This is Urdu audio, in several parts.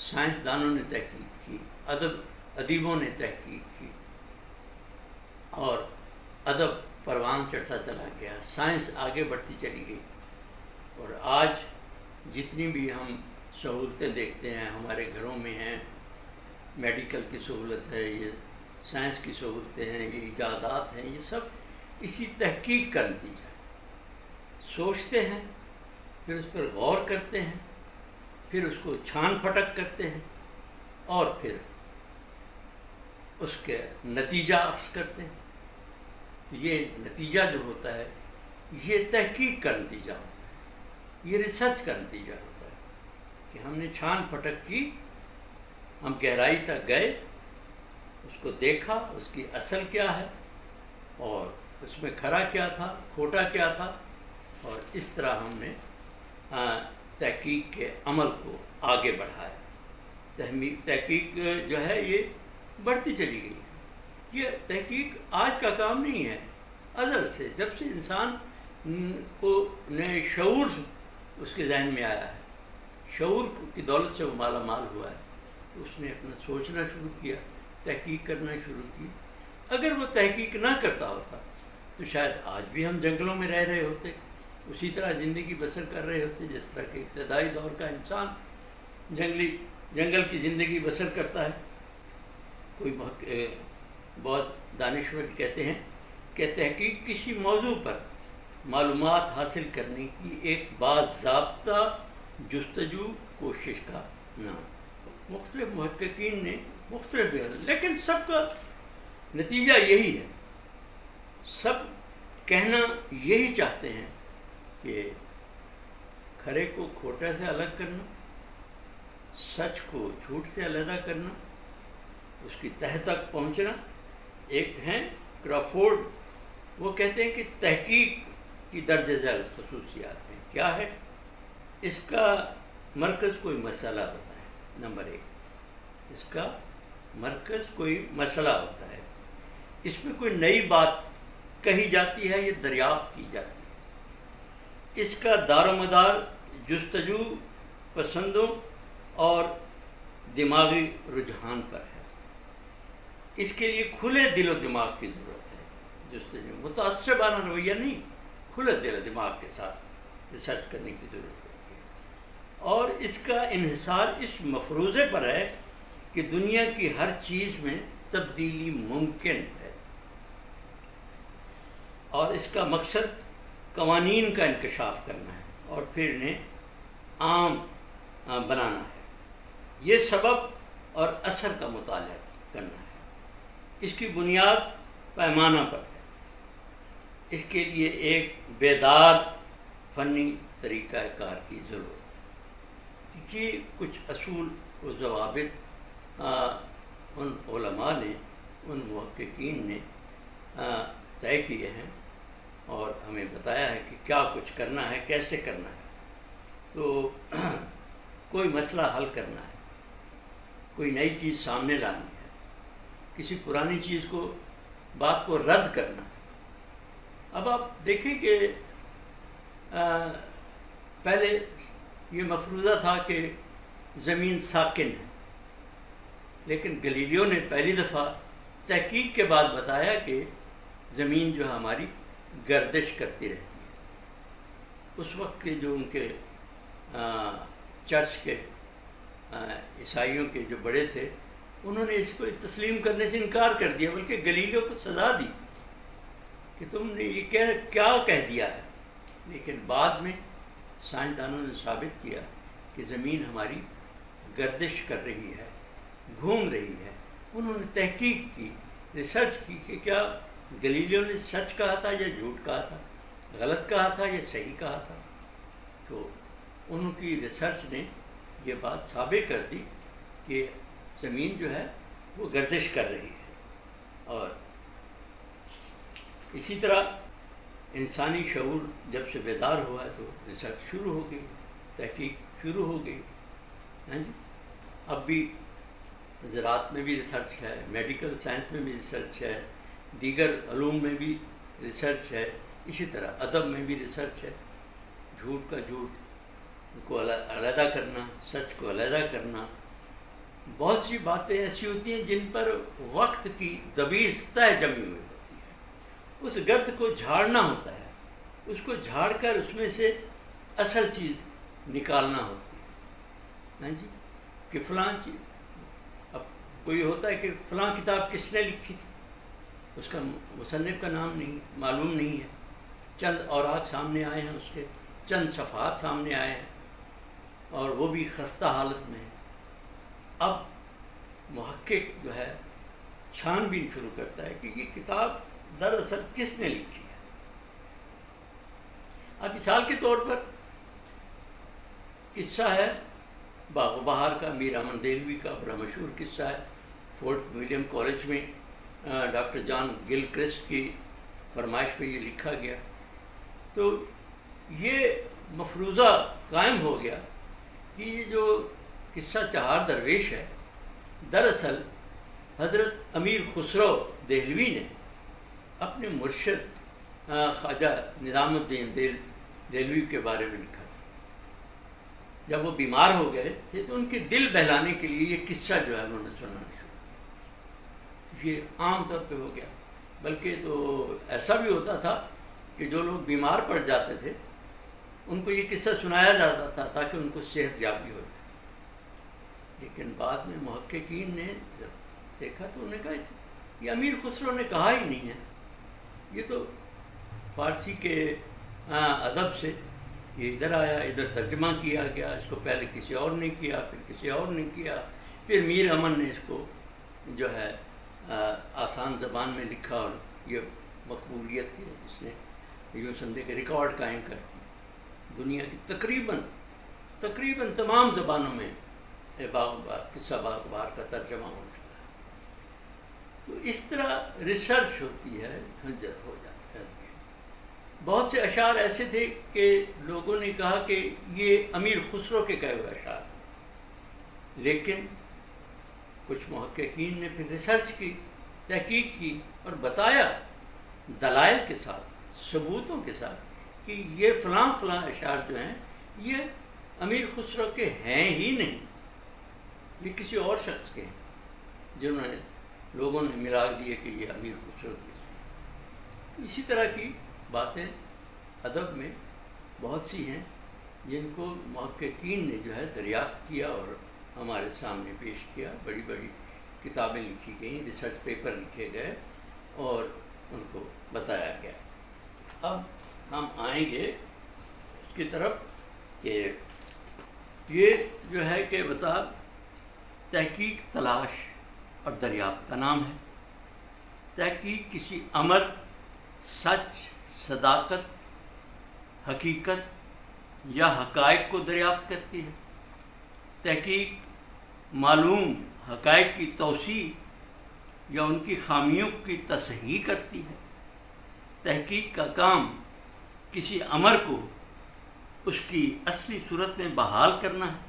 سائنسدانوں نے تحقیق کی، ادیبوں نے تحقیق کی، اور ادب پروان چڑھتا چلا گیا، سائنس آگے بڑھتی چلی گئی، اور آج جتنی بھی ہم سہولتیں دیکھتے ہیں ہمارے گھروں میں ہیں، میڈیکل کی سہولت ہے، یہ سائنس کی سہولتیں ہیں، یہ ایجادات ہیں، یہ سب اسی تحقیق کا نتیجہ ہے۔ سوچتے ہیں، پھر اس پر غور کرتے ہیں، پھر اس کو چھان پھٹک کرتے ہیں، اور پھر اس کے نتیجہ اخذ کرتے ہیں۔ تو یہ نتیجہ جو ہوتا ہے یہ تحقیق کا نتیجہ ہوتا ہے، یہ ریسرچ کا نتیجہ ہوتا ہے کہ ہم نے چھان پھٹک کی، ہم گہرائی تک گئے، اس کو دیکھا، اس کی اصل کیا ہے، اور اس میں کھرا کیا تھا، کھوٹا کیا تھا، اور اس طرح ہم نے تحقیق کے عمل کو آگے بڑھایا۔ تحقیق جو ہے یہ بڑھتی چلی گئی ہے۔ یہ تحقیق آج کا کام نہیں ہے، ازل سے، جب سے انسان کو نئے شعور اس کے ذہن میں آیا ہے، شعور کی دولت سے وہ مالا مال ہوا ہے، تو اس نے اپنا سوچنا شروع کیا، تحقیق کرنا شروع کی۔ اگر وہ تحقیق نہ کرتا ہوتا تو شاید آج بھی ہم جنگلوں میں رہ رہے ہوتے، اسی طرح زندگی بسر کر رہے ہوتے جس طرح کہ ابتدائی دور کا انسان جنگل کی زندگی بسر کرتا ہے۔ کوئی بہت دانشور کہتے ہیں کہ تحقیق کسی موضوع پر معلومات حاصل کرنے کی ایک باضابطہ جستجو کوشش کا نام۔ مختلف محققین نے مختلف، لیکن سب کا نتیجہ یہی ہے، سب کہنا یہی چاہتے ہیں کہ کھرے کو کھوٹے سے الگ کرنا، سچ کو جھوٹ سے علیحدہ کرنا، اس کی تہہ تک پہنچنا۔ ایک ہیں کرافورڈ، وہ کہتے ہیں کہ تحقیق کی درج ذیل خصوصیات ہیں، کیا ہے؟ اس کا مرکز کوئی مسئلہ ہوتا ہے، نمبر ایک، اس کا مرکز کوئی مسئلہ ہوتا ہے، اس میں کوئی نئی بات کہی جاتی ہے، یہ دریافت کی جاتی ہے، اس کا دار و مدار جستجو پسندوں اور دماغی رجحان پر ہے، اس کے لیے کھلے دل و دماغ کی ضرورت ہے، جستجو متعصبانہ رویہ نہیں، کھلے دل و دماغ کے ساتھ ریسرچ کرنے کی ضرورت ہوتی ہے، اور اس کا انحصار اس مفروضے پر ہے کہ دنیا کی ہر چیز میں تبدیلی ممکن ہے، اور اس کا مقصد قوانین کا انکشاف کرنا ہے اور پھر انہیں عام بنانا ہے، یہ سبب اور اثر کا مطالعہ کرنا ہے، اس کی بنیاد پیمانہ پر ہے، اس کے لیے ایک بیدار فنی طریقہ کار کی ضرورت ہے۔ یہ کچھ اصول و ضوابط ان علماء نے، ان محققین نے طے کیے ہیں اور ہمیں بتایا ہے کہ کیا کچھ کرنا ہے، کیسے کرنا ہے۔ تو کوئی مسئلہ حل کرنا ہے، کوئی نئی چیز سامنے لانی ہے، کسی پرانی چیز کو، بات کو رد کرنا ہے۔ اب آپ دیکھیں کہ پہلے یہ مفروضہ تھا کہ زمین ساکن ہے، لیکن گلیلیو نے پہلی دفعہ تحقیق کے بعد بتایا کہ زمین جو ہماری گردش کرتی رہتی ہے۔ اس وقت کے جو ان کے چرچ کے عیسائیوں کے جو بڑے تھے، انہوں نے اس کو تسلیم کرنے سے انکار کر دیا، بلکہ گلیلیو کو سزا دی کہ تم نے یہ کیا کہہ دیا ہے۔ لیکن بعد میں سائنسدانوں نے ثابت کیا کہ زمین ہماری گردش کر رہی ہے، گھوم رہی ہے۔ انہوں نے تحقیق کی، ریسرچ کی کہ کیا گلیلیو نے سچ کہا تھا یا جھوٹ کہا تھا، غلط کہا تھا یا صحیح کہا تھا۔ تو ان کی ریسرچ نے یہ بات ثابت کر دی کہ زمین جو ہے وہ گردش کر رہی ہے۔ اور اسی طرح انسانی شعور جب سے بیدار ہوا ہے تو ریسرچ شروع ہو گئی، تحقیق شروع ہو گئی، ہاں جی۔ اب بھی زراعت میں بھی ریسرچ ہے، میڈیکل سائنس میں بھی ریسرچ ہے، دیگر علوم میں بھی ریسرچ ہے، اسی طرح ادب میں بھی ریسرچ ہے۔ جھوٹ کا جھوٹ کو علیحدہ کرنا، سچ کو علیحدہ کرنا، بہت سی باتیں ایسی ہوتی ہیں جن پر وقت کی دبیز طے جمی ہوئی ہوتی ہے، اس گرد کو جھاڑنا ہوتا ہے، اس کو جھاڑ کر اس میں سے اصل چیز نکالنا ہوتی ہے، ہاں جی، کہ فلاں چیز، اب کوئی ہوتا ہے کہ فلاں کتاب کس نے لکھی تھی، اس کا مصنف کا نام نہیں معلوم نہیں ہے، چند اوراق سامنے آئے ہیں، اس کے چند صفحات سامنے آئے ہیں، اور وہ بھی خستہ حالت میں ہے۔ اب محقق جو ہے چھان بین شروع کرتا ہے کہ یہ کتاب دراصل کس نے لکھی ہے۔ اب مثال کے طور پر قصہ ہے باغ و بہار کا، میر امن دہلوی کا بڑا مشہور قصہ ہے۔ فورٹ ولیم کالج میں ڈاکٹر جان گل کرسٹ کی فرمائش پہ یہ لکھا گیا، تو یہ مفروضہ قائم ہو گیا کہ یہ جو قصہ چہار درویش ہے، دراصل حضرت امیر خسرو دہلوی نے اپنے مرشد خواجہ نظام الدین دہلوی کے بارے میں لکھا تھا۔ جب وہ بیمار ہو گئے تھے تو ان کے دل بہلانے کے لیے یہ قصہ جو ہے انہوں نے سنانا شروع کیا۔ یہ عام طور پہ ہو گیا، بلکہ تو ایسا بھی ہوتا تھا کہ جو لوگ بیمار پڑ جاتے تھے ان کو یہ قصہ سنایا جاتا تھا تاکہ ان کو صحت یابی ہو جائے۔ لیکن بعد میں محققین نے جب دیکھا تو انہوں نے کہا یہ امیر خسرو نے کہا ہی نہیں ہے، یہ تو فارسی کے ادب سے یہ ادھر آیا، ادھر ترجمہ کیا گیا، اس کو پہلے کسی اور نے کیا، پھر کسی اور نے کیا، پھر میر امن نے اس کو جو ہے آسان زبان میں لکھا اور یہ مقبولیت کے اس نے یوں سمجھے کہ ریکارڈ قائم کر دی۔ دنیا کی تقریباً تمام زبانوں میں قصہ باغ و بہار کا ترجمہ ہو چکا ہے۔ تو اس طرح ریسرچ ہوتی ہے، ہنجر ہو جاتی ہے۔ بہت سے اشعار ایسے تھے کہ لوگوں نے کہا کہ یہ امیر خسرو کے کہے ہوئے اشعار ہیں، لیکن کچھ محققین نے پھر ریسرچ کی، تحقیق کی اور بتایا دلائل کے ساتھ، ثبوتوں کے ساتھ کہ یہ فلاں اشعار جو ہیں یہ امیر خسرو کے ہیں ہی نہیں، یہ کسی اور شخص کے ہیں جنہوں نے لوگوں نے ملا دیے کہ یہ امیر خسرو کے۔ اسی طرح کی باتیں ادب میں بہت سی ہیں جن کو محققین نے جو ہے دریافت کیا اور ہمارے سامنے پیش کیا۔ بڑی بڑی کتابیں لکھی گئیں، ریسرچ پیپر لکھے گئے اور ان کو بتایا گیا۔ اب ہم آئیں گے اس کی طرف کہ یہ جو ہے کہ بتا تحقیق تلاش اور دریافت کا نام ہے۔ تحقیق کسی امر، سچ، صداقت، حقیقت یا حقائق کو دریافت کرتی ہے۔ تحقیق معلوم حقائق کی توسیع یا ان کی خامیوں کی تصحیح کرتی ہے۔ تحقیق کا کام کسی امر کو اس کی اصلی صورت میں بحال کرنا ہے۔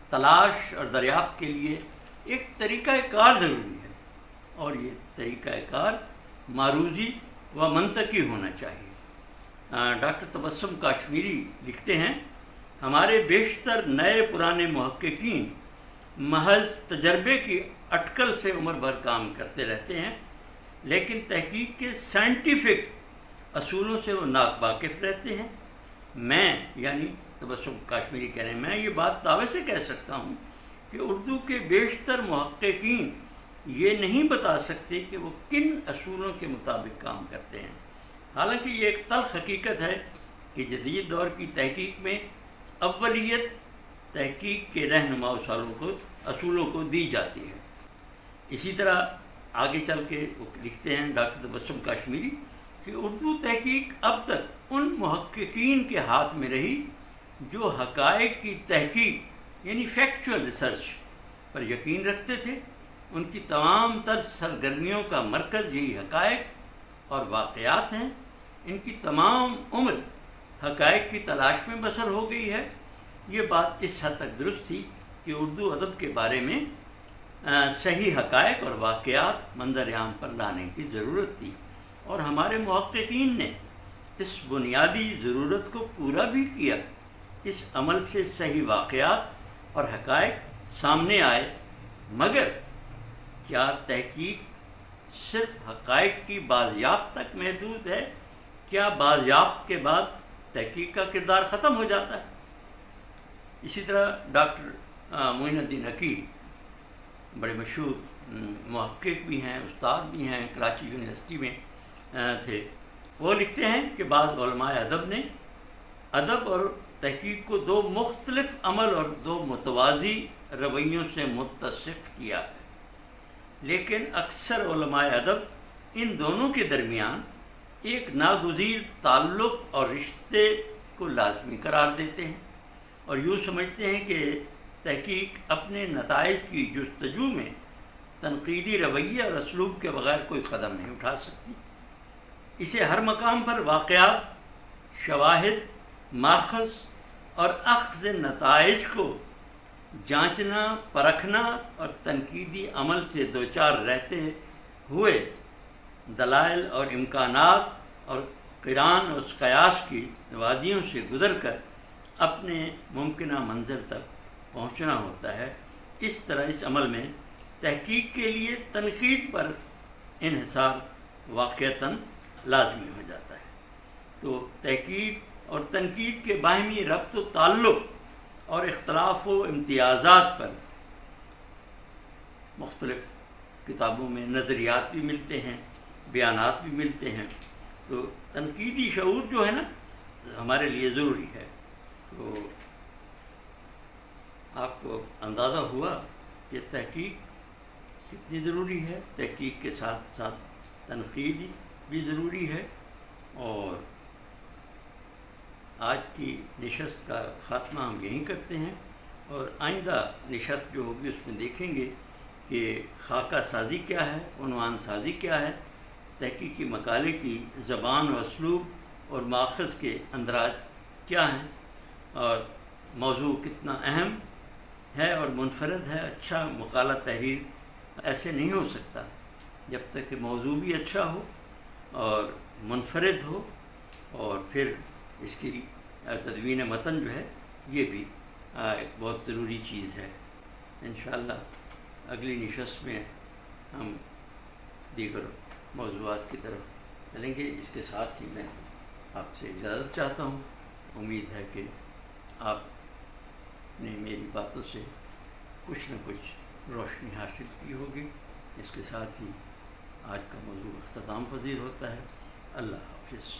تلاش اور دریافت کے لیے ایک طریقہ کار ضروری ہے، اور یہ طریقہ کار معروضی و منطقی ہونا چاہیے۔ ڈاکٹر تبسم کاشمیری لکھتے ہیں، ہمارے بیشتر نئے پرانے محققین محض تجربے کی اٹکل سے عمر بھر کام کرتے رہتے ہیں، لیکن تحقیق کے سائنٹیفک اصولوں سے وہ ناواقف رہتے ہیں۔ میں یعنی تبسم کاشمیری کہہ رہے ہیں، میں یہ بات دعوے سے کہہ سکتا ہوں کہ اردو کے بیشتر محققین یہ نہیں بتا سکتے کہ وہ کن اصولوں کے مطابق کام کرتے ہیں۔ حالانکہ یہ ایک تلخ حقیقت ہے کہ جدید دور کی تحقیق میں اولیت تحقیق کے رہنما اصولوں کو دی جاتی ہے۔ اسی طرح آگے چل کے لکھتے ہیں ڈاکٹر تبسم کاشمیری کہ اردو تحقیق اب تک ان محققین کے ہاتھ میں رہی جو حقائق کی تحقیق یعنی فیکچول ریسرچ پر یقین رکھتے تھے۔ ان کی تمام تر سرگرمیوں کا مرکز یہی حقائق اور واقعات ہیں۔ ان کی تمام عمر حقائق کی تلاش میں بسر ہو گئی ہے۔ یہ بات اس حد تک درست تھی کہ اردو ادب کے بارے میں صحیح حقائق اور واقعات منظر عام پر لانے کی ضرورت تھی، اور ہمارے محققین نے اس بنیادی ضرورت کو پورا بھی کیا۔ اس عمل سے صحیح واقعات اور حقائق سامنے آئے مگر کیا تحقیق صرف حقائق کی بازیافت تک محدود ہے؟ کیا بازیافت کے بعد تحقیق کا کردار ختم ہو جاتا ہے؟ اسی طرح ڈاکٹر معین الدین حکیم بڑے مشہور محقق بھی ہیں، استاد بھی ہیں، کراچی یونیورسٹی میں تھے. وہ لکھتے ہیں کہ بعض علماء ادب نے ادب اور تحقیق کو دو مختلف عمل اور دو متوازی رویوں سے متصف کیا ہے، لیکن اکثر علماء ادب ان دونوں کے درمیان ایک ناگزیر تعلق اور رشتے کو لازمی قرار دیتے ہیں اور یوں سمجھتے ہیں کہ تحقیق اپنے نتائج کی جستجو میں تنقیدی رویہ اور اسلوب کے بغیر کوئی قدم نہیں اٹھا سکتی. اسے ہر مقام پر واقعات، شواہد، ماخذ اور اخذ نتائج کو جانچنا، پرکھنا اور تنقیدی عمل سے دوچار رہتے ہوئے دلائل اور امکانات اور قران اور قیاس کی وادیوں سے گزر کر اپنے ممکنہ منزل تک پہنچنا ہوتا ہے. اس طرح اس عمل میں تحقیق کے لیے تنقید پر انحصار واقعتاً لازمی ہو جاتا ہے. تو تحقیق اور تنقید کے باہمی ربط و تعلق اور اختلاف و امتیازات پر مختلف کتابوں میں نظریات بھی ملتے ہیں، بیانات بھی ملتے ہیں. تو تنقیدی شعور جو ہے نا ہمارے لیے ضروری ہے. تو آپ کو اندازہ ہوا کہ تحقیق کتنی ضروری ہے. تحقیق کے ساتھ ساتھ تنقید بھی ضروری ہے. اور آج کی نشست کا خاتمہ ہم یہیں کرتے ہیں اور آئندہ نشست جو ہوگی اس میں دیکھیں گے کہ خاکہ سازی کیا ہے، عنوان سازی کیا ہے، تحقیقی مقالے کی زبان و اسلوب اور ماخذ کے اندراج کیا ہیں، اور موضوع کتنا اہم ہے اور منفرد ہے. اچھا مقالہ تحریر ایسے نہیں ہو سکتا جب تک کہ موضوع بھی اچھا ہو اور منفرد ہو، اور پھر اس کی تدوین متن جو ہے یہ بھی ایک بہت ضروری چیز ہے. انشاءاللہ اگلی نشست میں ہم دیگر موضوعات کی طرف چلیں گے. اس کے ساتھ ہی میں آپ سے اجازت چاہتا ہوں. امید ہے کہ آپ نے میری باتوں سے کچھ نہ کچھ روشنی حاصل کی ہوگی. اس کے ساتھ ہی آج کا موضوع اختتام پذیر ہوتا ہے. اللہ حافظ.